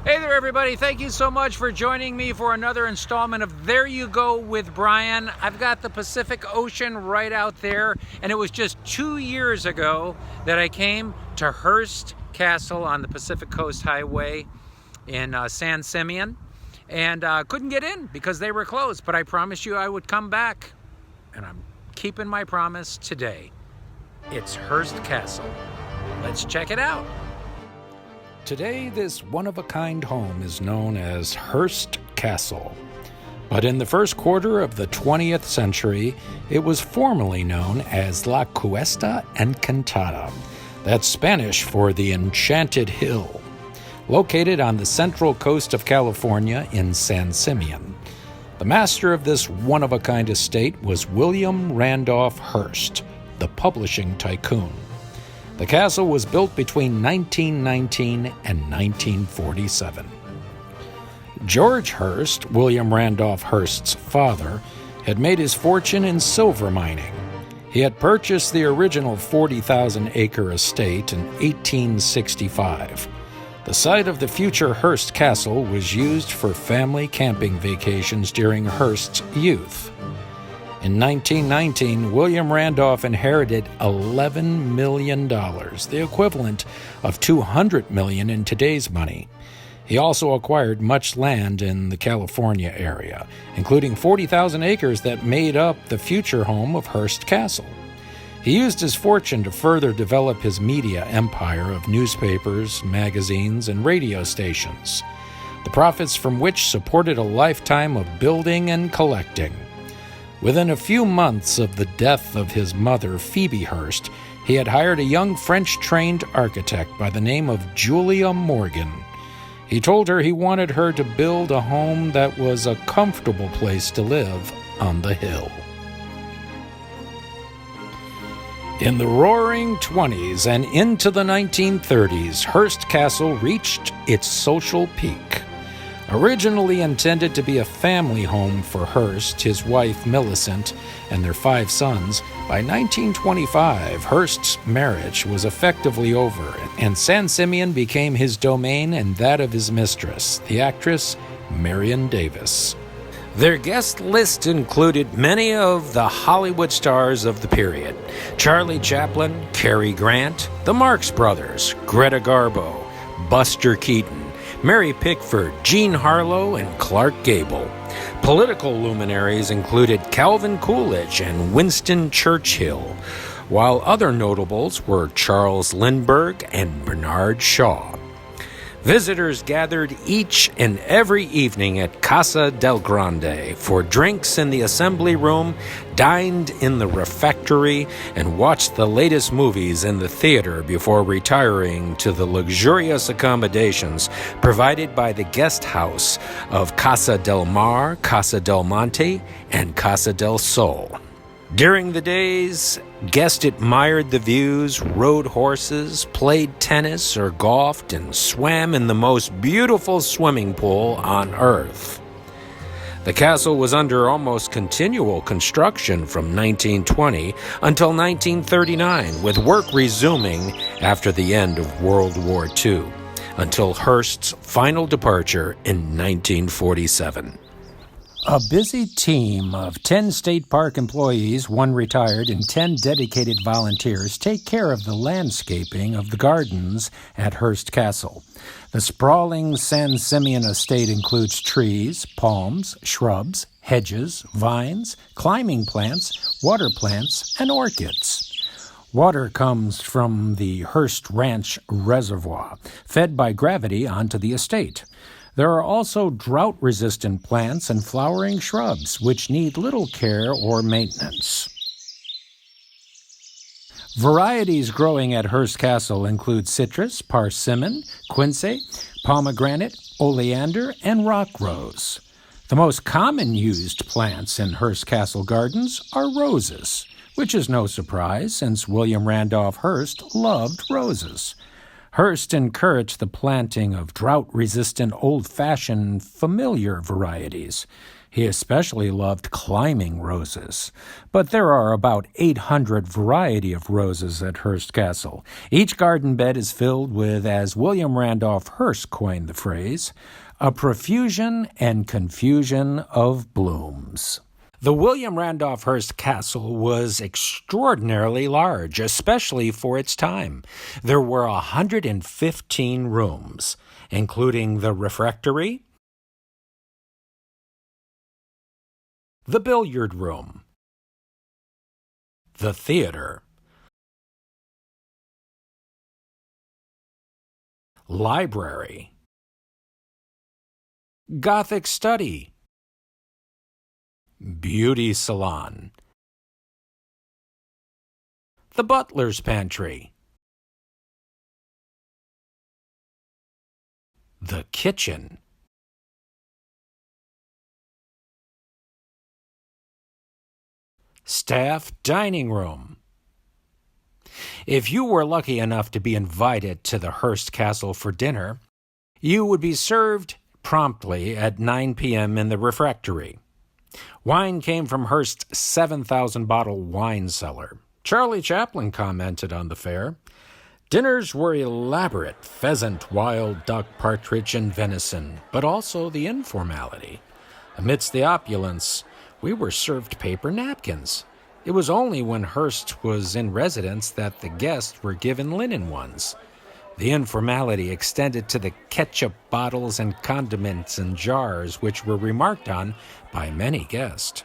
Hey there, everybody. Thank you so much for joining me for another installment of There You Go with Bryan. I've got the Pacific Ocean right out there, and it was just 2 years ago that I came to Hearst Castle on the Pacific Coast Highway in San Simeon, and couldn't get in because they were closed, but I promised you I would come back, and I'm keeping my promise today. It's Hearst Castle. Let's check it out. Today, this one-of-a-kind home is known as Hearst Castle. But in the first quarter of the 20th century, it was formerly known as La Cuesta Encantada. That's Spanish for the Enchanted Hill, located on the central coast of California in San Simeon. The master of this one-of-a-kind estate was William Randolph Hearst, the publishing tycoon. The castle was built between 1919 and 1947. George Hearst, William Randolph Hearst's father, had made his fortune in silver mining. He had purchased the original 40,000-acre estate in 1865. The site of the future Hearst Castle was used for family camping vacations during Hearst's youth. In 1919, William Randolph inherited $11 million, the equivalent of $200 million in today's money. He also acquired much land in the California area, including 40,000 acres that made up the future home of Hearst Castle. He used his fortune to further develop his media empire of newspapers, magazines, and radio stations, the profits from which supported a lifetime of building and collecting. Within a few months of the death of his mother, Phoebe Hearst, he had hired a young French-trained architect by the name of Julia Morgan. He told her he wanted her to build a home that was a comfortable place to live on the hill. In the roaring 20s and into the 1930s, Hearst Castle reached its social peak. Originally intended to be a family home for Hearst, his wife Millicent, and their 5 sons, by 1925, Hearst's marriage was effectively over, and San Simeon became his domain and that of his mistress, the actress Marion Davis. Their guest list included many of the Hollywood stars of the period: Charlie Chaplin, Cary Grant, the Marx Brothers, Greta Garbo, Buster Keaton, Mary Pickford, Jean Harlow, and Clark Gable. Political luminaries included Calvin Coolidge and Winston Churchill, while other notables were Charles Lindbergh and Bernard Shaw. Visitors gathered each and every evening at Casa del Grande for drinks in the assembly room, dined in the refectory, and watched the latest movies in the theater before retiring to the luxurious accommodations provided by the guest house of Casa del Mar, Casa del Monte, and Casa del Sol. During the days, guests admired the views, rode horses, played tennis or golfed, and swam in the most beautiful swimming pool on earth. The castle was under almost continual construction from 1920 until 1939, with work resuming after the end of World War II, until Hearst's final departure in 1947. A busy team of 10 state park employees, 1 retired, and 10 dedicated volunteers take care of the landscaping of the gardens at Hearst Castle. The sprawling San Simeon estate includes trees, palms, shrubs, hedges, vines, climbing plants, water plants, and orchids. Water comes from the Hearst Ranch Reservoir, fed by gravity onto the estate. There are also drought-resistant plants and flowering shrubs, which need little care or maintenance. Varieties growing at Hearst Castle include citrus, persimmon, quince, pomegranate, oleander, and rock rose. The most common used plants in Hearst Castle gardens are roses, which is no surprise since William Randolph Hearst loved roses. Hearst encouraged the planting of drought-resistant, old-fashioned, familiar varieties. He especially loved climbing roses. But there are about 800 variety of roses at Hearst Castle. Each garden bed is filled with, as William Randolph Hearst coined the phrase, a profusion and confusion of blooms. The William Randolph Hearst Castle was extraordinarily large, especially for its time. There were 115 rooms, including the refectory, the billiard room, the theater, library, Gothic study, beauty salon, the butler's pantry, the kitchen, staff dining room. If you were lucky enough to be invited to the Hearst Castle for dinner, you would be served promptly at 9 p.m. in the refectory. Wine came from Hearst's 7,000-bottle wine cellar. Charlie Chaplin commented on the fare. Dinners were elaborate: pheasant, wild duck, partridge, and venison, but also the informality. Amidst the opulence, we were served paper napkins. It was only when Hearst was in residence that the guests were given linen ones. The informality extended to the ketchup bottles and condiments in jars, which were remarked on by many guests.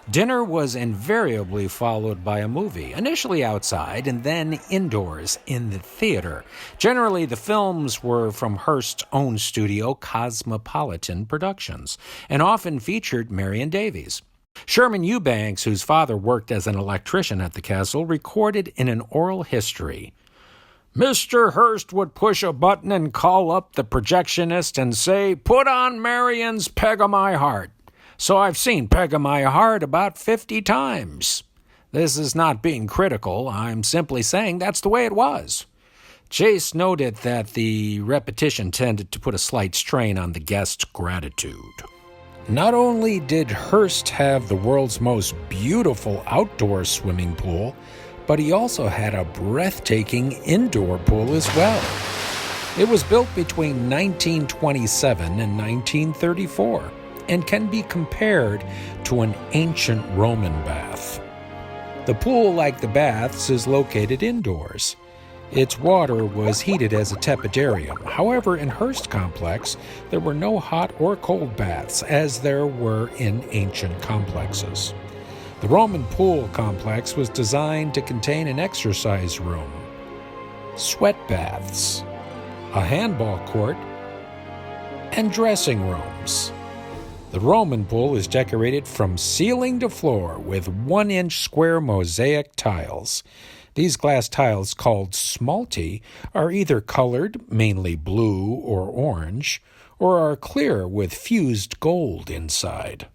Dinner was invariably followed by a movie, initially outside and then indoors in the theater. Generally, the films were from Hearst's own studio, Cosmopolitan Productions, and often featured Marion Davies. Sherman Eubanks, whose father worked as an electrician at the castle, recorded in an oral history, Mr. Hearst would push a button and call up the projectionist and say, "Put on Marion's Peg o' My Heart." So I've seen Peg o' My Heart about 50 times. This is not being critical. I'm simply saying that's the way it was. Chase noted that the repetition tended to put a slight strain on the guest's gratitude. Not only did Hearst have the world's most beautiful outdoor swimming pool, but he also had a breathtaking indoor pool as well. It was built between 1927 and 1934 and can be compared to an ancient Roman bath. The pool, like the baths, is located indoors. Its water was heated as a tepidarium. However, in Hearst Complex, there were no hot or cold baths, as there were in ancient complexes. The Roman pool complex was designed to contain an exercise room, sweat baths, a handball court, and dressing rooms. The Roman pool is decorated from ceiling to floor with 1-inch square mosaic tiles. These glass tiles, called smalti, are either colored, mainly blue or orange, or are clear with fused gold inside.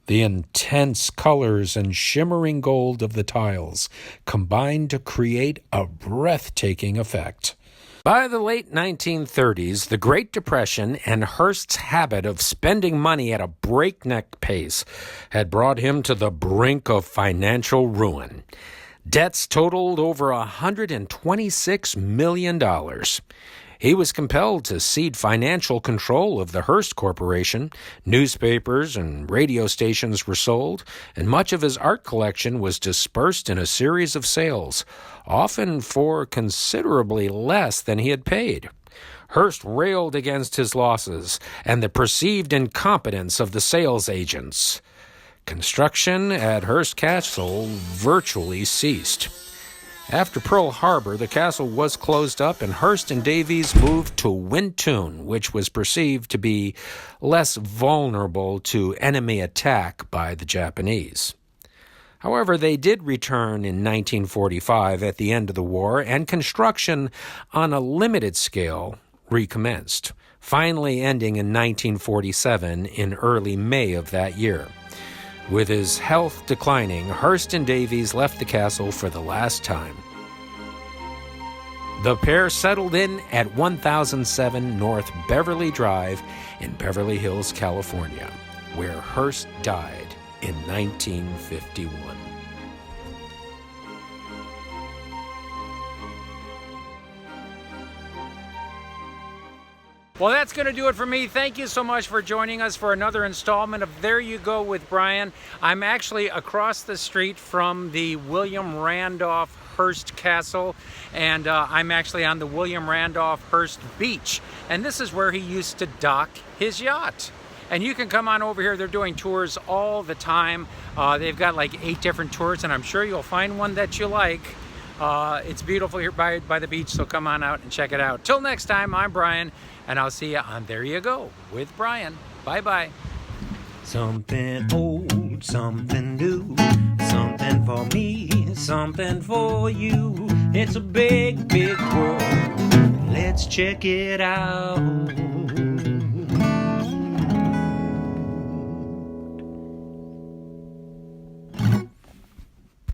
The intense colors and shimmering gold of the tiles combine to create a breathtaking effect. By the late 1930s, the Great Depression and Hearst's habit of spending money at a breakneck pace had brought him to the brink of financial ruin. Debts totaled over $126 million. He was compelled to cede financial control of the Hearst Corporation. Newspapers and radio stations were sold, and much of his art collection was dispersed in a series of sales, often for considerably less than he had paid. Hearst railed against his losses and the perceived incompetence of the sales agents. Construction at Hearst Castle virtually ceased. After Pearl Harbor, the castle was closed up, and Hearst and Davies moved to Wintoun, which was perceived to be less vulnerable to enemy attack by the Japanese. However, they did return in 1945 at the end of the war, and construction on a limited scale recommenced, finally ending in 1947 in early May of that year. With his health declining, Hearst and Davies left the castle for the last time. The pair settled in at 1007 North Beverly Drive in Beverly Hills, California, where Hearst died in 1951. Well, that's going to do it for me. Thank you so much for joining us for another installment of There You Go with Bryan. I'm actually across the street from the William Randolph Hearst Castle, and I'm actually on the William Randolph Hearst Beach, and this is where he used to dock his yacht. And you can come on over here. They're doing tours all the time. They've got like 8 different tours, and I'm sure you'll find one that you like. It's beautiful here by the beach, so come on out and check it out. Till next time, I'm Bryan, and I'll see you on There You Go with Bryan. Bye-bye. Something old, something new, something for me, something for you. It's a big, big world. Let's check it out.